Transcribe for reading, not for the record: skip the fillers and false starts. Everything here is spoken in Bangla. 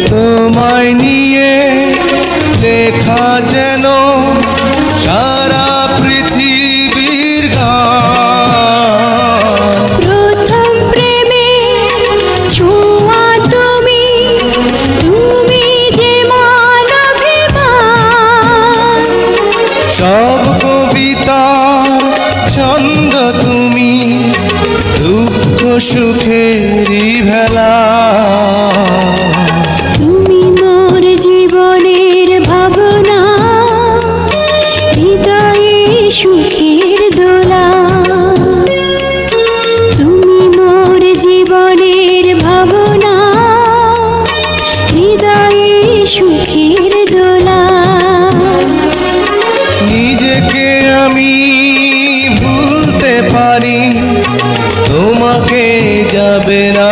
তোমায় নিয়ে লেখা যেন সারা পৃথিবীর গান। প্রথম প্রেমে ছোঁয়া তুমি, তুমি যে মানবিমান। সব কবিতার ছন্দ তুমি, দুঃখ সুখেরই ভেলা। তুমি মোর জীবনের ভাবনা, হৃদয়ে সুখের দোলা। তুমি মোর জীবনের ভাবনা, হৃদয়ে সুখের দোলা। নিজেকে আমি ভুলতে পারি, তোমাকে যাবে না